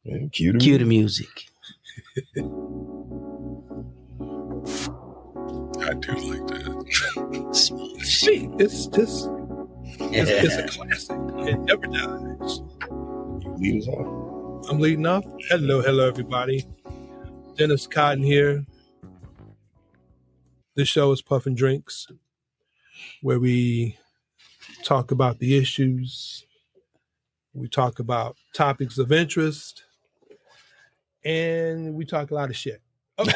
And cue the Cue the music. I do like that. Smooth. See, it's a classic. It never dies. You lead us on. I'm leading off. Hello, everybody. Dennis Cotton here. This show is Puffin' Drinks, where we talk about the issues, we talk about topics of interest, and we talk a lot of shit. Okay.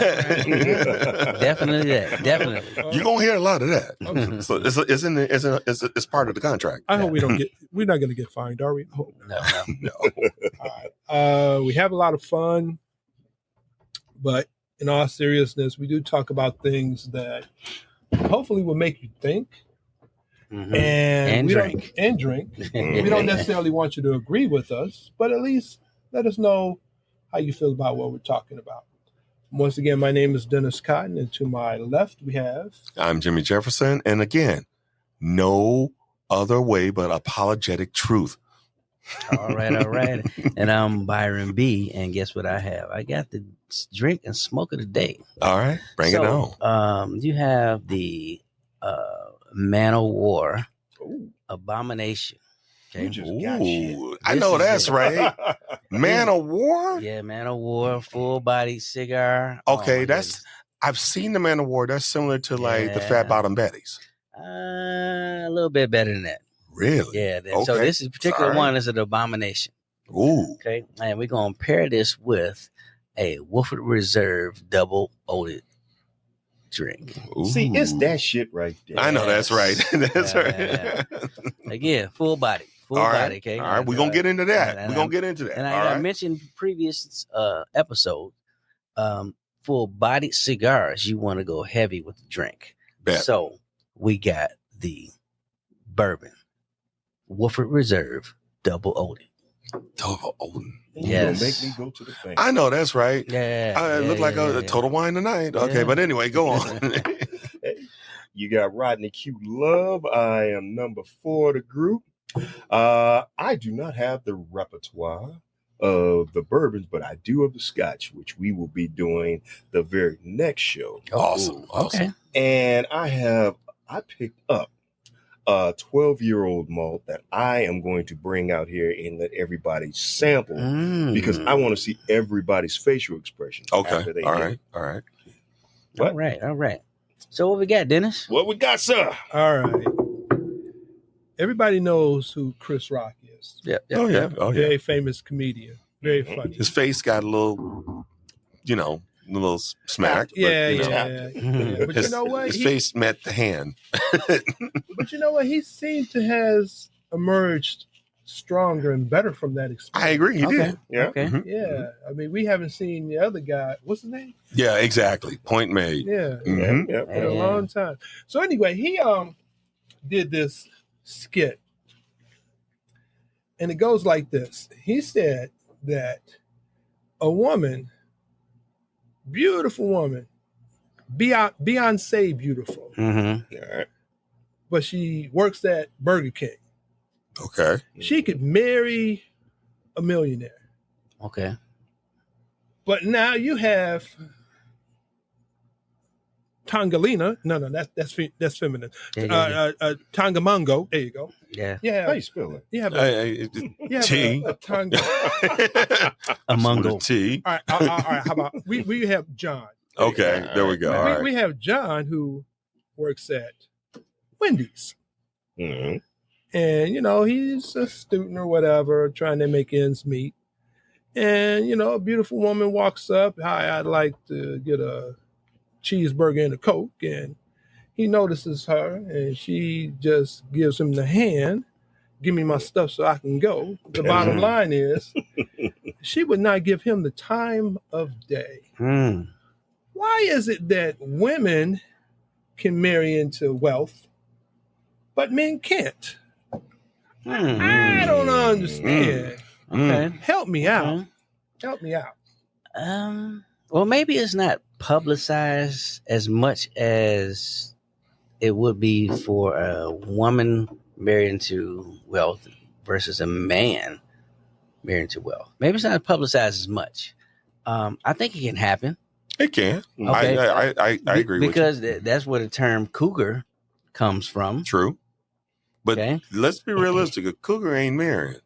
Definitely that. Definitely. You're gonna hear a lot of that. Okay. So it's part of the contract. I hope we're not going to get fined, are we? I hope No. All right. We have a lot of fun, but in all seriousness, we do talk about things that hopefully will make you think. Mm-hmm. And drink. We don't necessarily want you to agree with us, but at least let us know how you feel about what we're talking about. Once again, my name is Dennis Cotton, and to my left we have... I'm Jimmy Jefferson, and again, no other way but apologetic truth. All right. And I'm Byron B. And guess what I have? I got the drink and smoke of the day. All right, bring it on. You have the Man O War Abomination. Okay? You just got shit. I know that's right. Man O War? Yeah, Man O War, full body cigar. Okay, I've seen the Man O War. That's similar to like the Fat Bottom Betties. A little bit better than that. Really? Yeah. Okay. So this particular one is an abomination. Ooh. Okay. And we're going to pair this with a Wolford Reserve Double Oated drink. Ooh. See, it's that shit right there. I know that's right. That's Yeah. right. Again, full body. Full All right. body. Okay. All right. We're going to get into that. We're going to get into that. And All I right. mentioned previous episode, full body cigars, you want to go heavy with the drink. Bet. So we got the bourbon, Wolford Reserve Double Oated. Double Oated. Yes. You're gonna make me go to the bank. I know that's right. Yeah. It looked like a total wine tonight. Okay, Yeah. but anyway, go on. You got Rodney Q Love. I am number 4 of the group. I do not have the repertoire of the bourbons, but I do of the scotch, which we will be doing the very next show. Awesome. Okay. And I picked up a 12-year-old malt that I am going to bring out here and let everybody sample because I want to see everybody's facial expression. Okay. After they All hit right. it. All right. All right. So what we got, Dennis? What we got, sir? All right. Everybody knows who Chris Rock is. Yep. Oh yeah. Very famous comedian. Very funny. His face got a little, a little smacked. Yeah. But His, you know what? His face met the hand. But you know what? He seemed to has emerged stronger and better from that experience. I agree. He did. Yeah. Okay. Mhm. Yeah. I mean, we haven't seen the other guy. What's his name? Yeah, exactly. Point made. Yeah. Mhm. Yeah. In a long time. So anyway, he did this skit. And it goes like this. He said that a woman, beautiful woman, Beyonce beautiful, Mm-hmm. All right. but she works at Burger King. Okay. She could marry a millionaire. Okay. But now you have Tangalina. No, that's feminine. Yeah. Tangamongo. There you go. Yeah. Yeah. How you spell it? You have T. a Tanga. Among With a T. All right. How about we have John? Okay. There we go. All right. We have John who works at Wendy's. Mm-hmm. And, he's a student or whatever, trying to make ends meet. And, a beautiful woman walks up. Hi, I'd like to get a cheeseburger and a Coke. And he notices her and she just gives him the hand. Give me my stuff so I can go. The bottom line is she would not give him the time of day. Why is it that women can marry into wealth, but men can't? I don't understand. Okay. Help me out. Help me out. Well, maybe it's not publicized as much as it would be for a woman married into wealth versus a man married into wealth. Maybe it's not publicized as much. I think it can happen. It can. Okay. I agree with you. Because that's where the term cougar comes from. True. But Okay. let's be realistic. A cougar ain't married.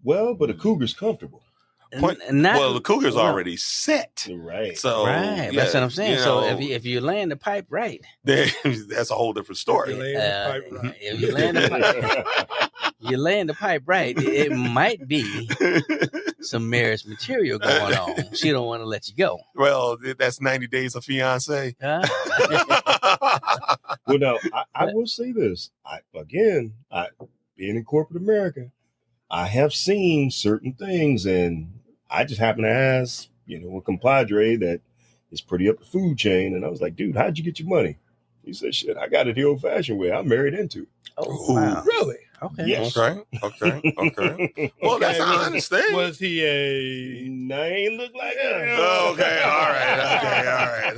Well, but a cougar's comfortable. The cougar's already set. Right. So right. That's what I'm saying. So if you land the pipe right, that's a whole different story. If you land the pipe, you land the pipe right, it might be some marriage material going on. She don't want to let you go. Well, that's 90 Days of Fiance. Well, now I will say this. Being in corporate America, I have seen certain things, and I just happen to ask, a compadre that is pretty up the food chain, and I was like, dude, how'd you get your money? He said, shit, I got it the old-fashioned way. I'm married into it. Oh, wow. Really? Okay. Yes. Okay. Well, that's an honest thing. Was he a... No, he ain't look like that. Okay, all right.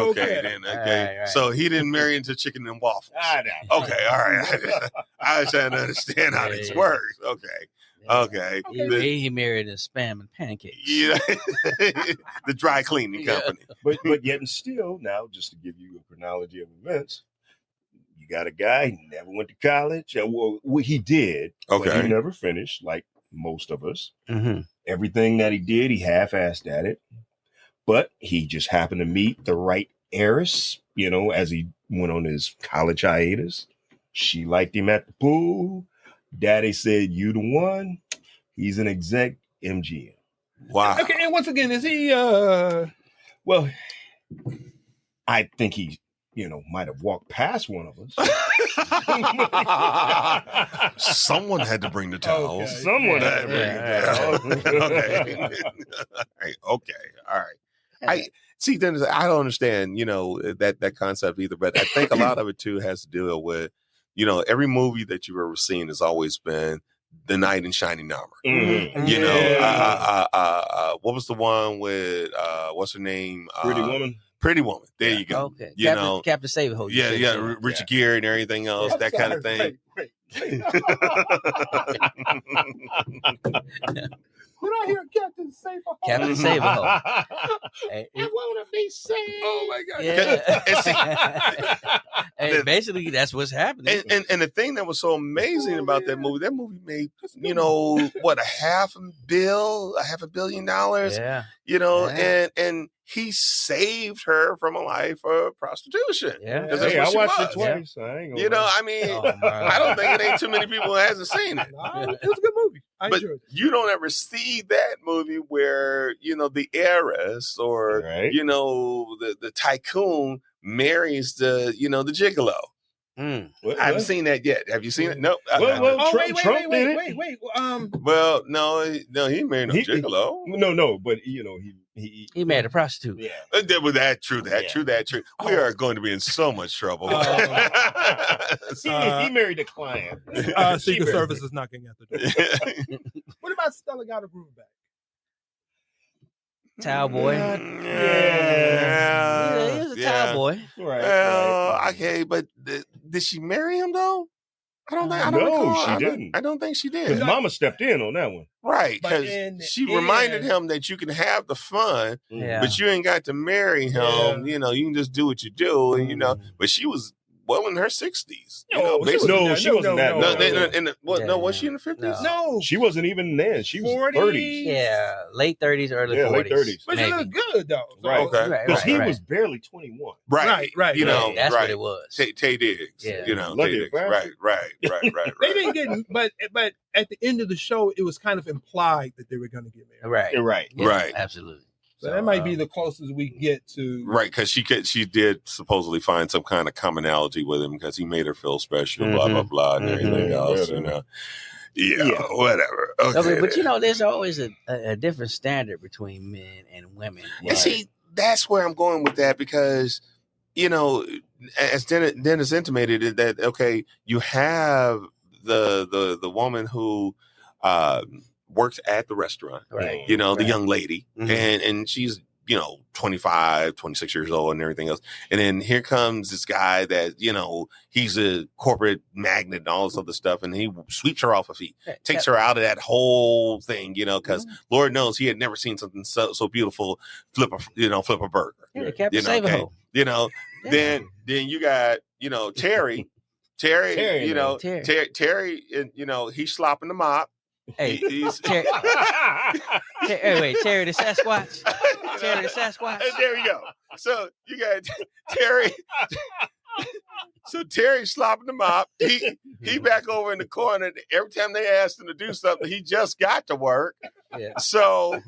Okay, then. Okay. Right. So he didn't marry into chicken and waffles. Okay, all right. I was trying to understand how this works. Okay. He married in spam and pancakes. Yeah. The dry cleaning company. But yet and still, now, just to give you a chronology of events, you got a guy, he never went to college. Well, he did, but he never finished, like most of us. Mm-hmm. Everything that he did, he half-assed at it. But he just happened to meet the right heiress, as he went on his college hiatus. She liked him at the pool. Daddy said, you the one. He's an exec MGM. Wow. Okay, and once again, is he... Well, I think he, might have walked past one of us. Someone had to bring the towels. Okay. Someone had to bring the towels. Okay. All right. I see, Dennis, I don't understand, that concept either, but I think a lot of it too has to deal with, every movie that you've ever seen has always been the knight in shining armor. Mm-hmm. What was the one with what's her name? Pretty Woman. There you go. Okay. Captain Save-A-Ho. Richard Gere and everything else, that kind of thing. Did I hear Captain Save-A-Ho? Captain Save-A-Ho. I want to be saved. Oh my God. Yeah. And basically, that's what's happening. And the thing that was so amazing about that movie made, what, $500 million? Yeah. And he saved her from a life of prostitution. Yeah. Hey, I watched it twice. Yeah. I ain't gonna I don't think it ain't too many people who hasn't seen it. It was a good movie. I But enjoyed it. you don't ever see that movie where, the heiress or, the tycoon marries the gigolo. I haven't seen that yet. Have you seen it? Nope. Trump did it. Wait. Well, no, he married no gigolo. No, but He married a prostitute. Yeah. True. We are going to be in so much trouble. He married a client. Secret Service is knocking at the door. What about Stella got a groove back? Towel boy. Yeah. He was a towel boy. Right. Okay, but did she marry him though? I don't think. She didn't. I don't think she did. His mama stepped in on that one. Right, because she reminded him that you can have the fun, but you ain't got to marry him. Yeah. You can just do what you do, and But she was well in her 60s. She wasn't that. Was she in the 50s? No, she wasn't even then. She was 40s. 30s. Yeah, late 30s, early 40s. Late 30s. But she looked good though. So. Right. Okay. Because he was barely 21. Right. That's what it was. Tay Diggs. Yeah. Tay Diggs. Right. They didn't get, but at the end of the show, it was kind of implied that they were going to get married. Right. Yeah. Right. Absolutely. So that might be the closest we get to. Right, because she did supposedly find some kind of commonality with him because he made her feel special, blah, blah, blah, and everything else, Yeah, whatever. Okay. But there's always a different standard between men and women. And see, that's where I'm going with that because, as Dennis intimated, that, okay, you have the woman who works at the restaurant, Right. the young lady, and she's 25, 26 years old and everything else. And then here comes this guy that, he's a corporate magnate and all this other stuff. And he sweeps her off her feet, takes her out of that whole thing, because Lord knows he had never seen something so beautiful flip a burger. Yeah, Then you got, Terry, Terry, he's slopping the mop. Hey, he's Terry. Terry the Sasquatch. Terry the Sasquatch. There we go. So you got Terry. So Terry's slopping the mop. He back over in the corner. Every time they asked him to do something, he just got to work. Yeah. So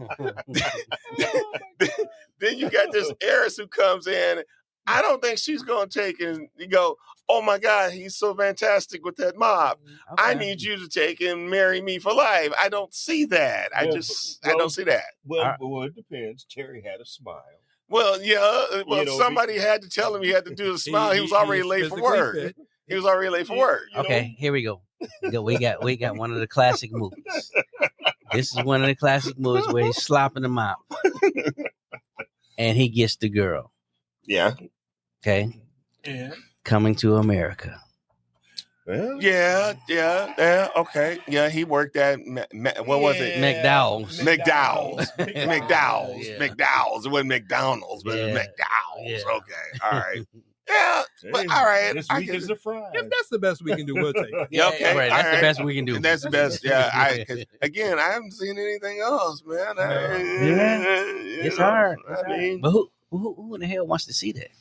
then you got this heiress who comes in. I don't think she's going to take and you go, oh my God, he's so fantastic with that mop. Okay. I need you to take and marry me for life. I don't see that. I don't see that. Well, it depends. Terry had a smile. Well, yeah. Well, somebody had to tell him he had to do the smile. He was already late for work. Fit. He was already late for work. Okay, here we go. We got one of the classic movies. This is one of the classic movies where he's slopping the mop. And he gets the girl. Yeah. Okay. Yeah. Coming to America. Well, yeah. Okay. Yeah, he worked at what was it? McDowell's. McDowell's. Yeah. McDowell's. It wasn't McDonald's, but it was McDowell's. Yeah. Okay. All right. Yeah, but all right. This week is a Friday. If that's the best we can do, we'll take it. Yeah, okay. Right. That's the best we can do. That's the best. Yeah. Again, I haven't seen anything else, man. It's hard. But who in the hell wants to see that?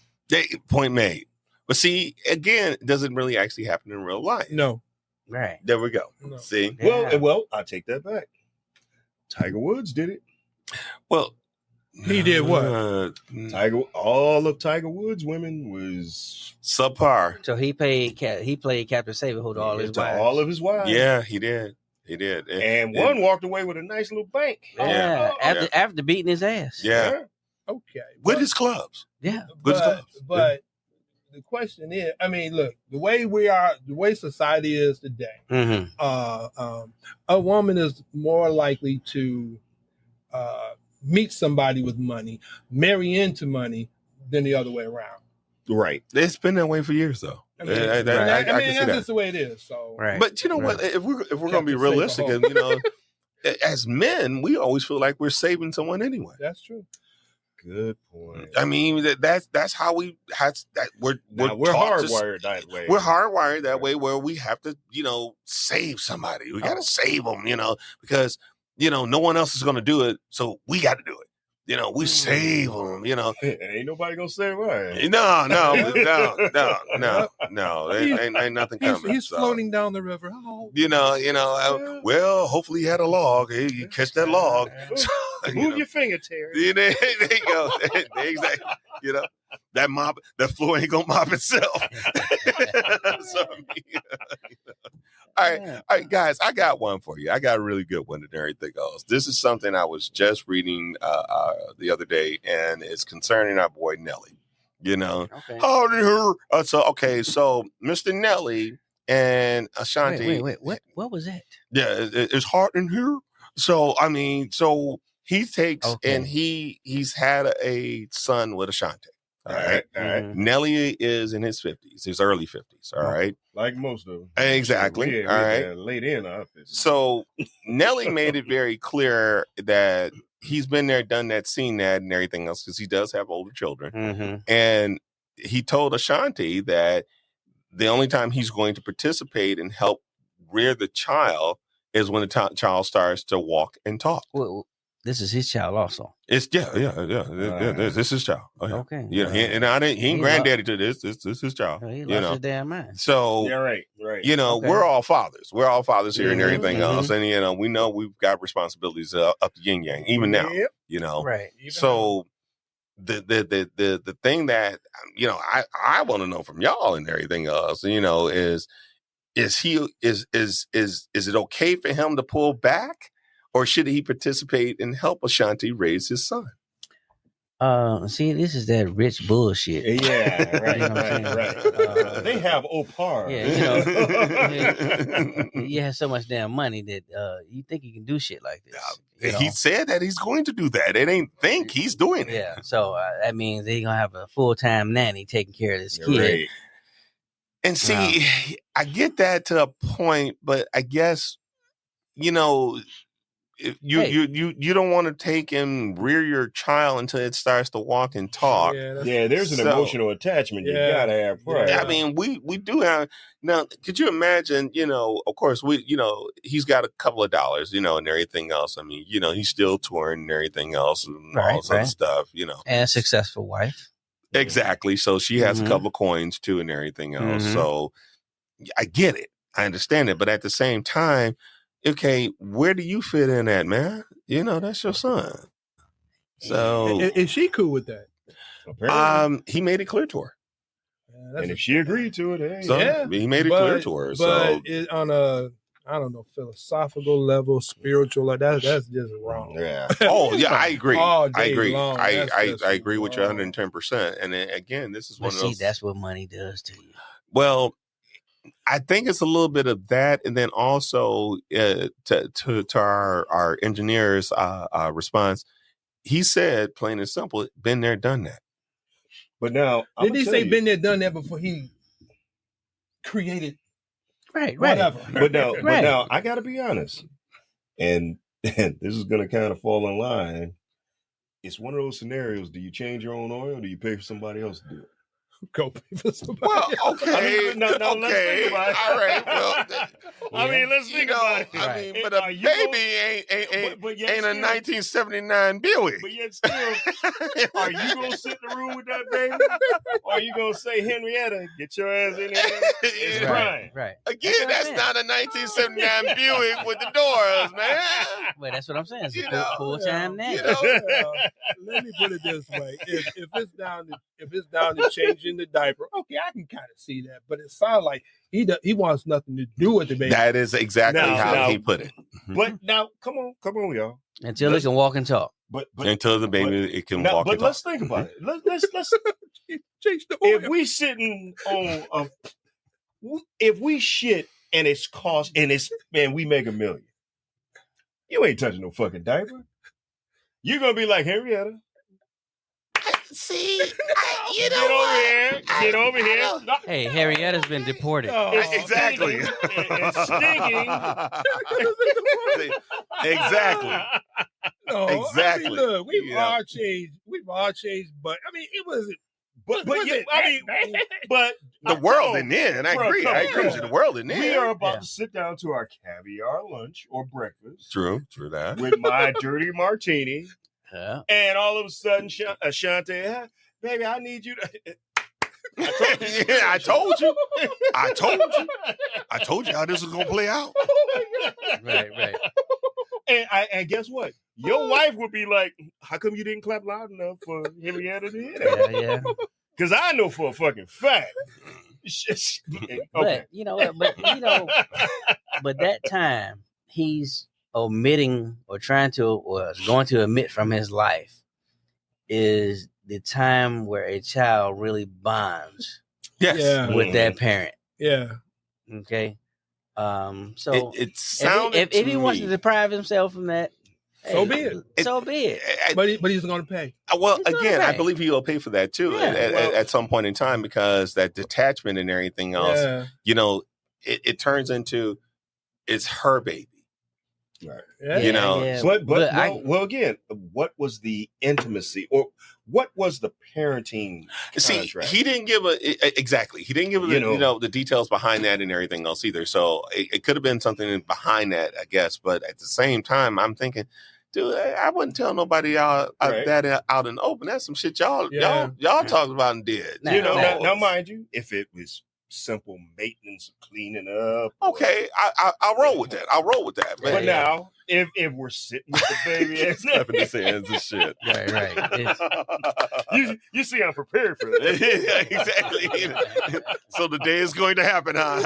Point made. But see, again, it doesn't really actually happen in real life. No. Right. There we go. No. See? Yeah. Well, I take that back. Tiger Woods did it. Well, he did what? All of Tiger Woods' women was subpar. So he played Captain Saberhood all his wives. All of his wives. Yeah, he did. And one walked away with a nice little bank. Yeah. After beating his ass. Yeah. Okay. With his clubs. Yeah. But the question is, I mean, look, the way society is today, a woman is more likely to meet somebody with money, marry into money, than the other way around. Right. It's been that way for years, though. I can see that's that. just the way it is. So, right. But you know what? If we're going to be realistic, as men, we always feel like we're saving someone anyway. That's true. Good point. I mean, that's how we're hardwired that way. We're hardwired that way where we have to, save somebody. We got to save them, because, no one else is going to do it. So we got to do it. We save them, And ain't nobody going to save us. No. Ain't nothing coming. He's floating down the river. Oh. Well, hopefully he had a log. You catch that log. Move your finger, Terry. There you go. Exactly. That floor ain't gonna mop itself. All right, guys. I got one for you. I got a really good one and everything else. This is something I was just reading the other day, and it's concerning our boy Nelly. Okay. So Mr. Nelly and Ashanti. Wait. What was that? Yeah, it's hot in here. So he takes and he's had a son with Ashanti. All right. Nelly is in his 50s, his early 50s. All right. Like most of them. Exactly. All right. Late in our 50s. So Nelly made it very clear that he's been there, done that, seen that, and everything else, because he does have older children. Mm-hmm. And he told Ashanti that the only time he's going to participate and help rear the child is when the child starts to walk and talk. Well, this is his child also. It's This is his child. Oh, yeah. Okay. Yeah, he ain't granddaddy to this. This is his child. He lost his damn mind. So yeah, right. We're all fathers. We're all fathers here and everything Mm-hmm. else. And we know we've got responsibilities up to yin yang, even now. Yep. Right. So the thing that I want to know from y'all and everything else, is it okay for him to pull back, or should he participate and help Ashanti raise his son? See, this is that rich bullshit. Yeah, right, right. They have Opar. Yeah, you have so much damn money that you think you can do shit like this. He said that he's going to do that. It ain't think he's doing it. Yeah, so that means they're gonna have a full-time nanny taking care of this kid. Right. And see, I get that to a point, but I guess you don't want to take and rear your child until it starts to walk and talk. Yeah, there's an emotional attachment you gotta have. Right. I mean, we do have now. Could you imagine? Of course, he's got a couple of dollars, and everything else. I mean, he's still touring and everything else, and all this other stuff. And a successful wife. Exactly. So she has a couple of coins too, and everything else. So I get it. I understand it, but at the same time. Okay, where do you fit in at, man? That's your son. So is she cool with that? Apparently. He made it clear to her. And if she agreed to it, hey. So he made it clear to her. But on a, I don't know, philosophical level, spiritual, like that's just wrong. Yeah. Oh yeah, I agree. I agree. Long, I agree with you 110%. And then, again, this is one of those. That's what money does to you. Well, I think it's a little bit of that, and then also to our engineer's response, he said, plain and simple, been there, done that. But now, did he say been there, done that before he created? Right. Whatever. But now, I got to be honest, and this is going to kind of fall in line. It's one of those scenarios: do you change your own oil, or do you pay for somebody else to do it? Go pay for somebody. Well, okay. Let's think about it. All right. Well, let's think about it. I mean, but a baby ain't a 1979 Buick. But yet still, are you going to sit in the room with that baby? Or are you going to say, Henrietta, get your ass in here? It's crying. Right. Again, that's not a 1979 Buick with the doors, man. Well, that's what I'm saying. It's a full-time nanny. Let me put it this way. If it's down to changing the diaper, okay, I can kind of see that. But it sounds like he wants nothing to do with the baby. That is exactly how he put it. But now, come on, y'all. Until it can walk and talk. But until the baby it can walk and talk. But let's think about it. Let's change the oil. If we sitting on if we shit and it's cost and we make $1 million, you ain't touching no fucking diaper. You're gonna be like, Henrietta. See, get over here. Hey, Henrietta's been deported. Exactly. It's stinging. Exactly. No, exactly. I mean, look, we've all changed, but I mean, it wasn't. But the world in there, and I agree with you. The world in there. We are about to sit down to our caviar lunch or breakfast. True that. With my dirty martini. Yeah. And all of a sudden, Ashanti, baby, I need you to. I told you how this was gonna play out. Right. And guess what? Your wife would be like, "How come you didn't clap loud enough for Henrietta to hear that?" Yeah. Because I know for a fucking fact. Okay. But that time he's omitting or trying to or going to omit from his life is the time where a child really bonds with that parent. Yeah. Okay. So it sounded if he wants to deprive himself from that, so be it. So be it. But he's going to pay. Well, again, I believe he'll pay for that too at some point in time, because that detachment and everything else, it turns into it's her baby. Right. Yeah. Well, again, what was the intimacy or what was the parenting contract? See, he didn't give exactly. He didn't give the details behind that and everything else either. So it could have been something behind that, I guess. But at the same time, I'm thinking, dude, I wouldn't tell nobody that out in the open. That's some shit y'all talked about and did. Now, mind you, if it was simple maintenance, cleaning up. Okay, I'll roll with that. But now, if we're sitting with the baby and slapping his hands and shit, right. You see, I'm prepared for that. Yeah, exactly. So the day is going to happen, huh?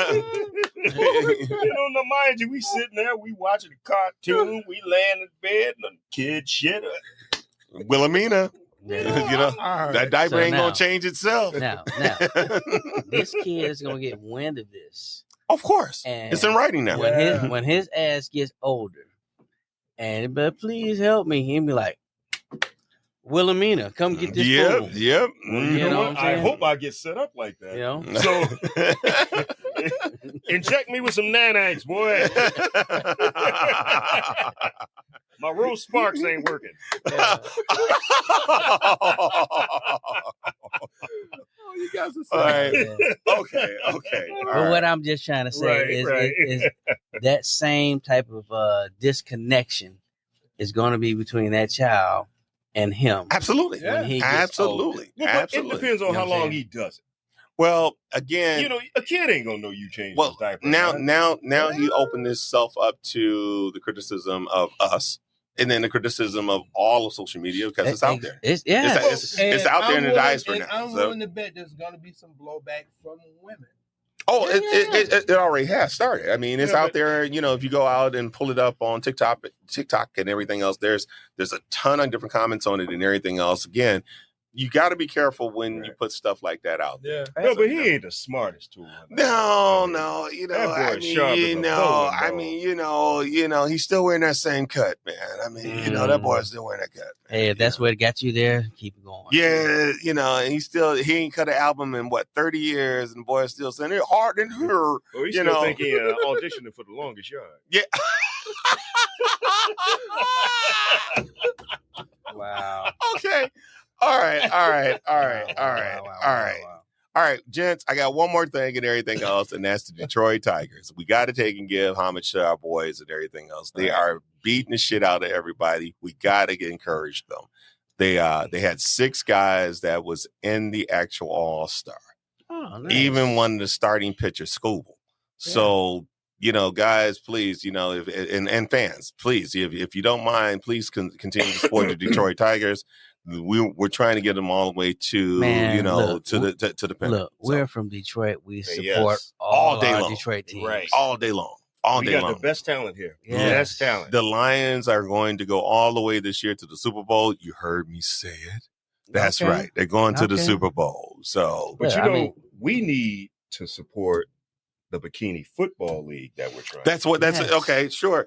Now mind you, we sitting there, we watching a cartoon, we laying in bed, and the kid shit. Wilhelmina. That diaper ain't gonna change itself. Now, this kid is gonna get wind of this. Of course, and it's in writing now. When his ass gets older, but please help me, he'll be like, Wilhelmina, come get this fool. Yep. Well, you know what? I hope I get set up like that. So inject me with some nanites, boy. My Rose Sparks ain't working. You guys are Okay. But what I'm just trying to say is that same type of disconnection is going to be between that child and him. Absolutely. When he gets Absolutely. older. Well, it depends on how long he does it. Well, again, a kid ain't gonna know you changed his diaper. Now he opened himself up to the criticism of us, and then the criticism of all of social media because it's out there. It's out there in the diaspora now. I'm willing to bet there's gonna be some blowback from women. Oh, it already has started. I mean, it's out there. If you go out and pull it up on TikTok and everything else, there's a ton of different comments on it and everything else. Again, you got to be careful when you put stuff like that out there. Yeah. No, but he ain't the smartest tool. No. He's still wearing that same cut, man. I mean, that boy's still wearing that cut. Man. Hey, if that's what got you there, keep it going. Yeah, and he ain't cut an album in 30 years, and the boy's still saying it hard in her. Well, he's still thinking auditioning for The Longest Yard. Yeah. Wow. Okay. All right, gents. I got one more thing and everything else, and that's the Detroit Tigers. We got to take and give homage to our boys and everything else. They are beating the shit out of everybody. We got to encourage them. They had 6 guys that was in the actual All-Star. Oh, nice. Even one of the starting pitchers, Scooble. Yeah. So, guys, please, and fans, please, if you don't mind, please continue to support the Detroit Tigers. We're trying to get them all the way to to the pen. Look, we're from Detroit. We support all day long. Detroit teams, right? All day long. We got the best talent here. Yes. Best talent. The Lions are going to go all the way this year to the Super Bowl. You heard me say it. That's right. They're going to the Super Bowl. So, but we need to support the Bikini Football League that we're trying. Okay. Sure.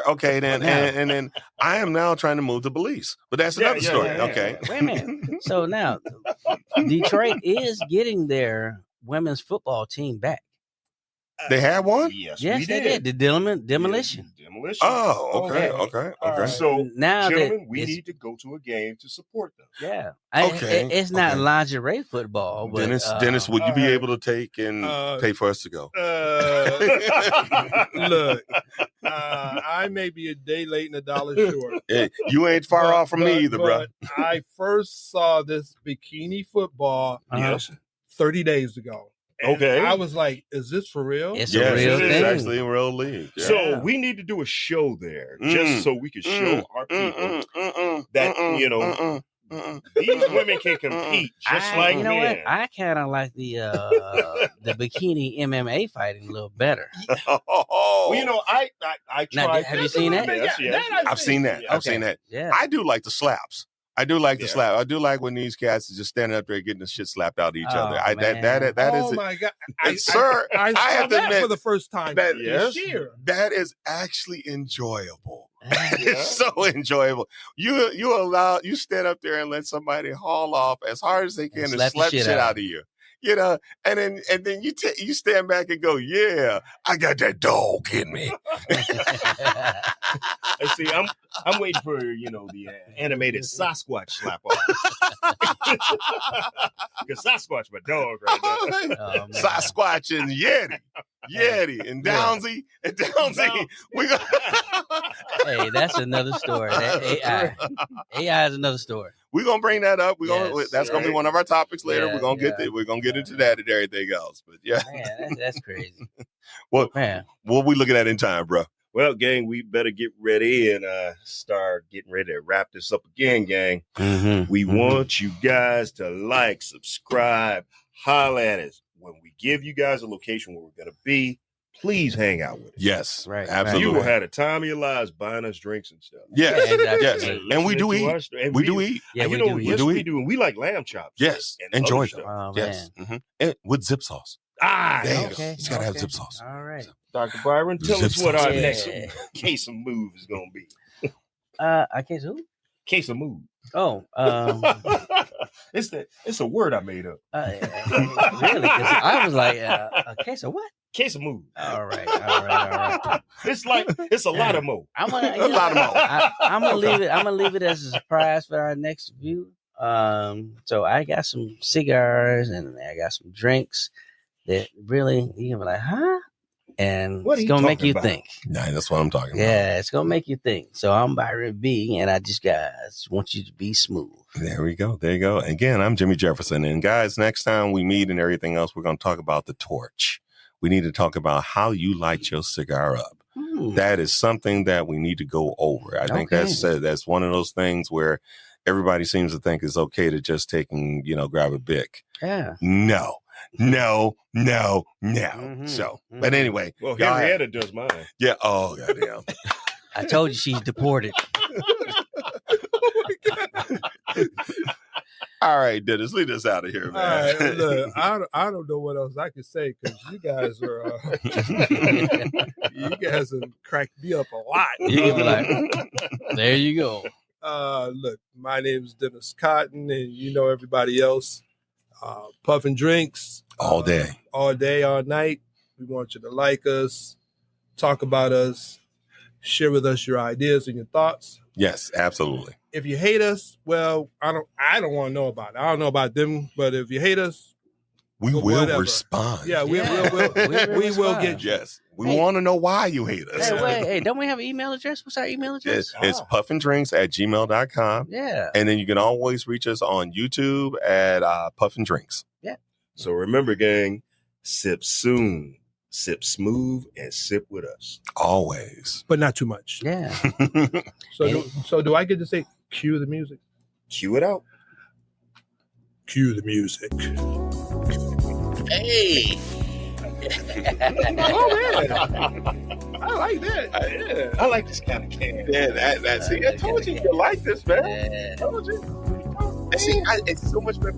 Okay, then and then I am now trying to move to Belize, but that's another story. Yeah. Okay. Wait a minute. So now Detroit is getting their women's football team back. They had one? Yes, they did. The demolition. Demolition. Oh, okay. So now, gentlemen, we need to go to a game to support them. Yeah. It's not lingerie football. But, Dennis, would you be able to take and pay for us to go? Look, I may be a day late and $1 short. Hey, you ain't far off from me either, bro. I first saw this bikini football 30 days ago. And I was like, is this for real? It's a real thing. It's actually a real league. Yeah. So we need to do a show there just so we can show our people that, these women can compete just like men. What? I kind of like the bikini MMA fighting a little better. Well, I tried. Have you seen that? Yes. I've seen that. I've seen that. Yeah. I do like the slaps. I do like the slap. I do like when these cats are just standing up there getting the shit slapped out of each other. That is. Oh my God, sir! I have to admit, for the first time this year. That is actually enjoyable. It's so enjoyable. You stand up there and let somebody haul off as hard as they can and slap shit out of you. And then you stand back and go, yeah, I got that dog in me. See, I'm waiting for the animated Sasquatch slap off. Because Sasquatch my dog right now. Sasquatch and Yeti and Downsy We go. Hey, that's another story. That AI is another story. We're gonna bring that up. That's gonna be one of our topics later. We're gonna get into that and everything else. But man, that's crazy. What we looking at in time, bro? Well, gang, we better get ready and start getting ready to wrap this up again, gang. Mm-hmm. We want you guys to like, subscribe, holler at us. When we give you guys a location where we're gonna be, please hang out with us. Yes, Right, absolutely. You will have the time of your lives buying us drinks and stuff. Yes, Yeah, exactly. yes. And we do eat. We do eat. Yeah, we do. Yes, we do. And we like lamb chops. Yes, and enjoy other them. stuff. Oh, Yes, and with zip sauce. Damn. Okay. It's gotta have zip sauce. All right. Dr. Byron, tell Zip us what sauce. our Yeah. next case of move is going to be. I can't who? Case of move. Oh, It's a word I made up. really? 'Cause I was like, a case of what? Case of move. All right. It's a lot of mo. I'm gonna A lot of more. I'm gonna leave it. I'm gonna leave it as a surprise for our next view. So I got some cigars and I got some drinks that really you can be like, huh? And What are it's you gonna make talking you about? think. Nah, that's what I'm talking about. Yeah, it's gonna make you think. So I'm Byron B, and I just want you to be smooth. There we go. There you go. Again, I'm Jimmy Jefferson. And guys, next time we meet and everything else, we're going to talk about the torch. We need to talk about how you light your cigar up. That is something that we need to go over. I think that's one of those things where everybody seems to think it's okay to just take and, grab a Bic. Yeah. No. So, but anyway. Well, Henrietta does mine. Yeah. Oh, goddamn. I told you she's deported. All right, Dennis, lead us out of here, man. All right, look, I don't know what else I can say because you guys are you guys have cracked me up a lot. You can be like, there you go. Look, my name is Dennis Cotton, and you know everybody else. Puffing drinks All day, all night. We want you to like us, talk about us, share with us your ideas and your thoughts. Yes, absolutely. If you hate us, well, I don't want to know about it. I don't know about them, but if you hate us, we will whatever. respond. Yeah, we will get you. Yes, we want to know why you hate us. Hey, don't we have an email address? What's our email address? It's puffandrinks@gmail.com. Yeah. And then you can always reach us on YouTube at Puffin Drinks. Yeah. So remember, gang, sip soon, sip smooth, and sip with us. Always. But not too much. Yeah. So do I get to say cue the music? Cue it out. Cue the music. Hey. Oh man, I like that. I like this kind of can. Yeah, that's it. I told you like this, man. Yeah. I told you. See, it's so much better.